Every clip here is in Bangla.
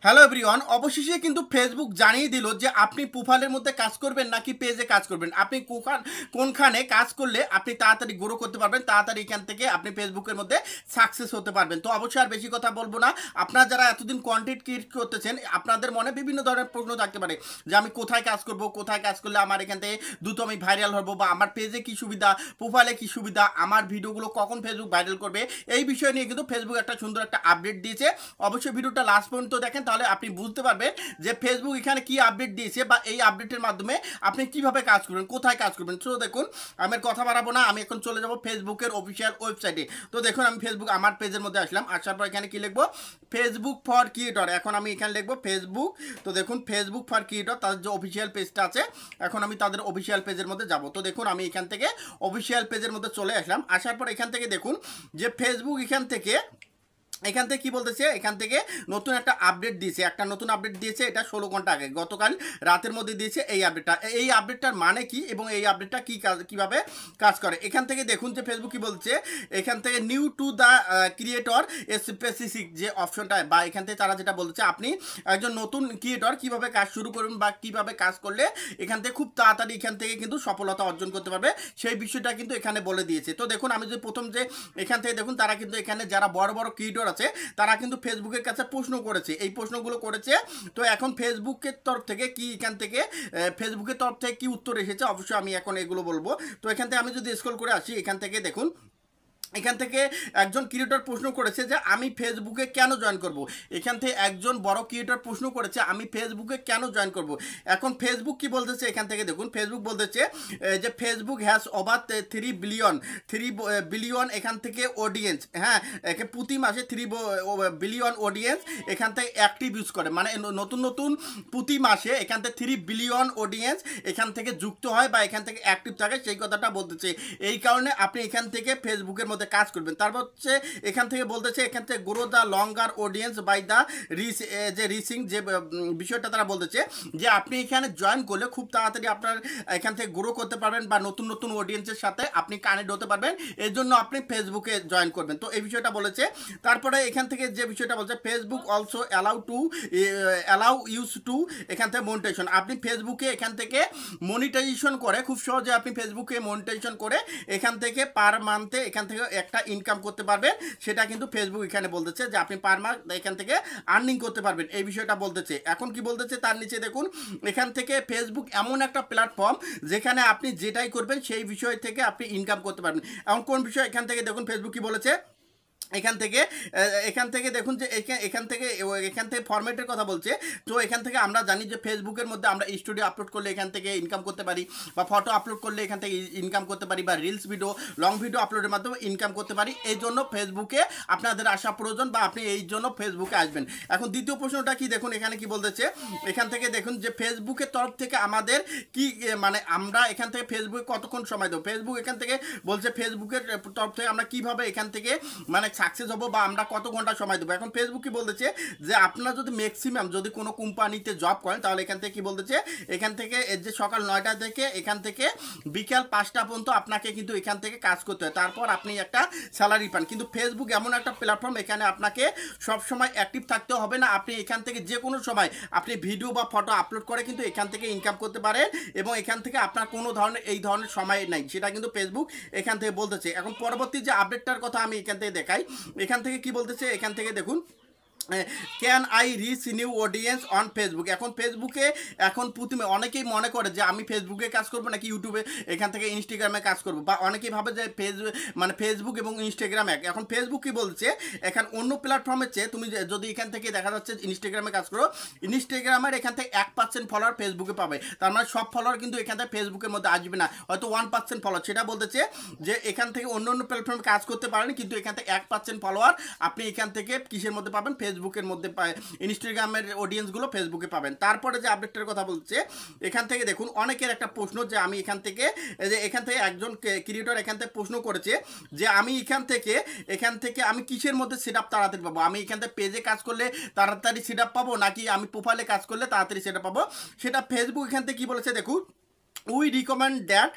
হ্যালো এভরিওয়ান, অবশেষে কিন্তু ফেসবুক জানিয়ে দিল যে আপনি প্রোফাইলের মধ্যে কাজ করবেন নাকি পেজে কাজ করবেন। আপনি কোনখানে কাজ করলে আপনি তাড়াতাড়ি গ্রো করতে পারবেন, তাড়াতাড়ি এখান থেকে আপনি ফেসবুকের মধ্যে সাকসেস হতে পারবেন। তো অবশ্যই আর বেশি কথা বলবো না। আপনারা যারা এতদিন কন্টেন্ট ক্রিয়েট করতেছেন, আপনাদের মনে বিভিন্ন ধরনের প্রশ্ন থাকতে পারে যে আমি কোথায় কাজ করব, কোথায় কাজ করলে আমার এখান থেকে দ্রুত আমি ভাইরাল হবো, বা আমার পেজে কি সুবিধা, প্রোফাইলে কি সুবিধা, আমার ভিডিওগুলো কখন ফেসবুক ভাইরাল করবে। এই বিষয় নিয়ে কিন্তু ফেসবুক একটা সুন্দর একটা আপডেট দিয়েছে। অবশ্যই ভিডিওটা লাস্ট পর্যন্ত দেখেন, তাহলে আপনি বুঝতে পারবেন যে ফেসবুক এখানে কি আপডেট দিয়েছে, বা এই আপডেটের মাধ্যমে আপনি কিভাবে কাজ করবেন, কোথায় কাজ করবেন। তো দেখুন, আমি আর কথা বাড়াবো না, আমি এখন চলে যাব ফেসবুকের অফিসিয়াল ওয়েবসাইটে। তো দেখুন, আমি ফেসবুক আমার পেজের মধ্যে আসলাম। আসার পর এখানে কি লিখবো, ফেসবুক ফর ক্রিয়েটর। এখন আমি এখানে লিখবো ফেসবুক। তো দেখুন, ফেসবুক ফর ক্রিয়েটর তাদের যে অফিসিয়াল পেজটা আছে, এখন আমি তাদের অফিসিয়াল পেজের মধ্যে যাব। তো দেখুন, আমি এখান থেকে অফিসিয়াল পেজের মধ্যে চলে আসলাম। আসার পর এখান থেকে দেখুন যে ফেসবুক এখান থেকে কি বলতেছে, এখান থেকে নতুন একটা আপডেট দিয়েছে, একটা নতুন আপডেট দিয়েছে। এটা 16 ঘন্টা আগে, গতকাল রাতের মধ্যে দিয়েছে এই আপডেটটা। এই আপডেটটার মানে কি এবং এই আপডেটটা কি কাজ, কিভাবে কাজ করে, এখান থেকে দেখুন যে ফেসবুক কি বলছে। এখান থেকে new to the creator specific যে অপশনটা, বা এখান থেকে তারা যেটা বলছে, আপনি একজন নতুন ক্রিয়েটর কিভাবে কাজ শুরু করুন, বা কিভাবে কাজ করলে এখান থেকে খুব তাড়াতাড়ি এখান থেকে কিন্তু সফলতা অর্জন করতে পারবে, সেই বিষয়টা কিন্তু এখানে বলে দিয়েছে। তো দেখুন, আমি যে প্রথম যে এখান থেকে দেখুন, তারা কিন্তু এখানে যারা বড় বড় ক্রিয়েটর আছে, তারা কিন্তু ফেসবুকের কাছে প্রশ্ন করেছে, এই প্রশ্নগুলো করেছে। তো এখন ফেসবুকের তরফ থেকে কি, এখান থেকে ফেসবুকের তরফ থেকে কি উত্তর এসেছে, অবশ্যই আমি এখন এগুলো বলবো। তো এখান থেকে আমি যদি স্ক্রল করে আসি, এখান থেকে দেখুন, এখান থেকে একজন ক্রিয়েটর প্রশ্ন করেছে যে আমি ফেসবুকে কেন জয়েন করব। এখান থেকে একজন বড় ক্রিয়েটর প্রশ্ন করেছে আমি ফেসবুকে কেন জয়েন করব। এখন ফেসবুক কি বলতেছে, এখান থেকে দেখুন, ফেসবুক বলতেছে যে ফেসবুক হ্যাজ ওভার 3 বিলিয়ন এখান থেকে অডিয়েন্স। হ্যাঁ, প্রতি মাসে 3 বিলিয়ন অডিয়েন্স এখান থেকে অ্যাক্টিভ ইউজ করে, মানে নতুন নতুন প্রতি মাসে এখান থেকে 3 বিলিয়ন অডিয়েন্স এখান থেকে যুক্ত হয় বা এখান থেকে অ্যাক্টিভ থাকে, সেই কথাটা বলতেছে। এই কারণে আপনি এখান থেকে ফেসবুকের মধ্যে কাজ করবেন। তারপর হচ্ছে এখান থেকে বলতেছে, এখান থেকে grow the longer audience by the reaching যে বিষয়টা তারা বলতেছে, যে আপনি এখানে জয়েন করলে খুব তাড়াতাড়ি আপনার এখান থেকে গ্রো করতে পারবেন, বা নতুন নতুন অডিয়েন্সের সাথে আপনি কানেক্ট হতে পারবেন, এর জন্য আপনি ফেসবুকে জয়েন করবেন। তো এই বিষয়টা বলেছে। তারপরে এখান থেকে যে বিষয়টা বলছে, Facebook also allow use to এখান থেকে মনিটাইজেশন। আপনি ফেসবুকে এখান থেকে মনিটাইজেশন করে, খুব সহজে আপনি ফেসবুকে মনিটাইজেশন করে এখান থেকে পার মান্থে এখান থেকে একটা ইনকাম করতে পারবেন। সেটা কিন্তু ফেসবুক এখানে বলতেছে যে আপনি পার মান্থ এখান থেকে আর্নিং করতে পারবেন, এই বিষয়টা বলতেছে। এখন কি বলতেছে তার নিচে দেখুন, এখান থেকে ফেসবুক এমন একটা প্ল্যাটফর্ম যেখানে আপনি যেটাই করবেন সেই বিষয় থেকে আপনি ইনকাম করতে পারবেন। এখন কোন বিষয়, এখান থেকে দেখুন ফেসবুক কি বলেছে। এখান থেকে দেখুন যে এখান থেকে ফরম্যাটের কথা বলছে। তো এখান থেকে আমরা জানি যে ফেসবুকের মধ্যে আমরা স্টুডিও আপলোড করলে এখান থেকে ইনকাম করতে পারি, বা ফটো আপলোড করলে এখান থেকে ইনকাম করতে পারি, বা রিলস ভিডিও, লং ভিডিও আপলোডের মাধ্যমে ইনকাম করতে পারি। এই জন্য ফেসবুকে আপনাদের আসা প্রয়োজন, বা আপনি এই জন্য ফেসবুকে আসবেন। এখন দ্বিতীয় প্রশ্নটা কি দেখুন, এখানে কি বলতেছে, এখান থেকে দেখুন যে ফেসবুকের তরফ থেকে আমাদের কি মানে আমরা এখান থেকে ফেসবুকে কতক্ষণ সময় দেবো। ফেসবুক এখান থেকে বলছে ফেসবুকের তরফ থেকে আমরা কিভাবে এখান থেকে মানে সাকসেস হবো, বা আমরা কত ঘন্টা সময় দেবো। এখন ফেসবুক কি বলতেছে যে আপনারা যদি ম্যাক্সিমাম যদি কোনো কোম্পানিতে জব করেন, তাহলে এখান থেকে কি বলতেছে, এখান থেকে যে সকাল 9টা থেকে এখান থেকে বিকাল 5টা পর্যন্ত আপনাকে কিন্তু এখান থেকে কাজ করতে হয়, তারপর আপনি একটা স্যালারি পান। কিন্তু ফেসবুক এমন একটা প্ল্যাটফর্ম, এখানে আপনাকে সবসময় অ্যাক্টিভ থাকতে হবে না, আপনি এখান থেকে যে কোনো সময় আপনি ভিডিও বা ফটো আপলোড করে কিন্তু এখান থেকে ইনকাম করতে পারেন, এবং এখান থেকে আপনার কোনো ধরনের এই ধরনের সময় নাই, সেটা কিন্তু ফেসবুক এখান থেকে বলতেছে। এখন পরবর্তী যে আপডেটটার কথা আমি এখান থেকে দেখাই, এখান থেকে কি বলতেছে, এখান থেকে দেখুন, can I reach new audience on Facebook. এখন ফেসবুকে এখন প্রথমে অনেকেই মনে করে যে আমি ফেসবুকে কাজ করবো নাকি ইউটিউবে এখান থেকে ইনস্টাগ্রামে কাজ করবো, বা অনেকেই ভাবে যে ফেসবুক এবং ইনস্টাগ্রাম এক। এখন ফেসবুক কি বলছে, এখন অন্য প্ল্যাটফর্মের চেয়ে তুমি যদি এখান থেকে দেখা যাচ্ছে ইনস্টাগ্রামে কাজ করো, ইনস্টাগ্রামের এখান থেকে 1% ফলোয়ার ফেসবুকে পাবে, তার মানে সব ফলোয়ার কিন্তু এখান থেকে ফেসবুকের মধ্যে আসবে না, হয়তো 1% ফলোয়ার। সেটা বলতেছে যে এখান থেকে অন্য অন্য প্ল্যাটফর্মে কাজ করতে পারেন, কিন্তু এখান থেকে 1% ফলোয়ার আপনি এখান থেকে কিসের মধ্যে পাবেন, ফেসবুকের মধ্যে ইনস্টাগ্রামের অডিয়েন্সগুলো ফেসবুকে পাবেন। তারপরে যে আপডেটটার কথা বলছে, এখান থেকে দেখুন অনেকের একটা প্রশ্ন যে আমি এখান থেকে একজন ক্রিয়েটর এখান থেকে প্রশ্ন করেছে যে আমি এখান থেকে আমি কিসের মধ্যে সেট আপ তাড়াতাড়ি পাবো, আমি এখান থেকে পেজে কাজ করলে তাড়াতাড়ি সেট আপ পাবো, নাকি আমি প্রোফাইলে কাজ করলে তাড়াতাড়ি সেট আপ পাবো। সেটা ফেসবুক এখান থেকে কি বলেছে দেখুন, উই রিকমেন্ড দ্যাট,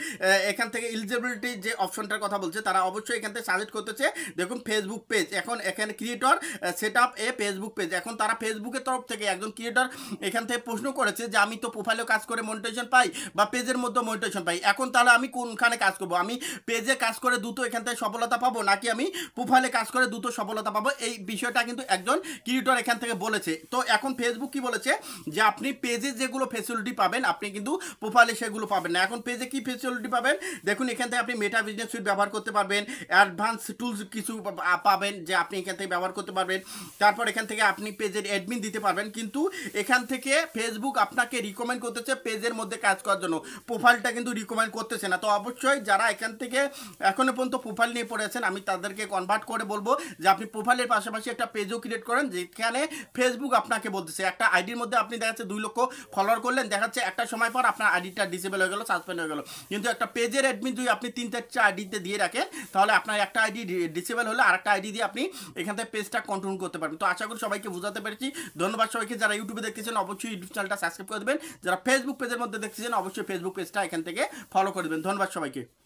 এখান থেকে এলিজিবিলিটি যে অপশনটার কথা বলছে তারা অবশ্যই এখান থেকে সাজেস্ট করতেছে। দেখুন ফেসবুক পেজ, এখন এখানে ক্রিয়েটর সেট আপ এ ফেসবুক পেজ, এখন তারা ফেসবুকের তরফ থেকে একজন ক্রিয়েটর এখান থেকে প্রশ্ন করেছে যে আমি তো প্রোফাইলেও কাজ করে মনিটাইজেশন পাই বা পেজের মধ্যে মনিটাইজেশন পাই, এখন তাহলে আমি কোনখানে কাজ করব? আমি পেজে কাজ করে দ্রুত এখান থেকে সফলতা পাবো নাকি আমি প্রোফাইলে কাজ করে দ্রুত সফলতা পাবো? এই বিষয়টা কিন্তু একজন ক্রিয়েটর এখান থেকে বলেছে। তো এখন ফেসবুক কি বলেছে যে আপনি পেজে যেগুলো ফেসিলিটি পাবেন আপনি কিন্তু প্রোফাইলে সেগুলো পাবেন না। এখন পেজে কি ফেসিলিটি পাবেন দেখুন, এখান থেকে আপনি মেটা বিজনেস সুইট ব্যবহার করতে পারবেন, অ্যাডভান্স টুলস কিছু পাবেন যে আপনি এখান থেকে ব্যবহার করতে পারবেন, তারপর এখান থেকে আপনি পেজের অ্যাডমিন দিতে পারবেন। কিন্তু এখান থেকে ফেসবুক আপনাকে রিকমেন্ড করতেছে পেজের মধ্যে কাজ করার জন্য, প্রোফাইলটা কিন্তু রিকমেন্ড করতেছে না। তো অবশ্যই যারা এখান থেকে এখনো পর্যন্ত প্রোফাইল নিয়ে পড়েছেন আমি তাদেরকে কনভার্ট করে বলবো যে আপনি প্রোফাইলের পাশাপাশি একটা পেজও ক্রিয়েট করেন, যেখানে ফেসবুক আপনাকে বলতেছে একটা আইডির মধ্যে আপনি দেখা যাচ্ছে 2 লক্ষ ফলোয়ার করলেন, দেখাচ্ছে একটা সময় পর আপনার আইডিটা ডিসেবল হয়ে গেল, সাসপেন্ড হয়ে গেল। কিন্তু একটা পেজের অ্যাডমিন যদি আপনি 3-4 আইডিতে দিয়ে রাখেন তাহলে আপনার একটা আইডি ডিসেবল হলে আরেকটা আইডি দিয়ে আপনি এখান থেকে পেজটা কন্ট্রোল করতে পারবেন। তো আশা করি সবাইকে বোঝাতে পেরেছি। ধন্যবাদ সবাইকে। যারা ইউটিউবে দেখতেছেন অবশ্যই ইউটিউব চ্যানেলটা সাবস্ক্রাইব করে দেবেন, যারা ফেসবুক পেজের মধ্যে দেখতেছেন অবশ্যই ফেসবুক পেজটা এখান থেকে ফলো করে দেবেন। ধন্যবাদ সবাইকে।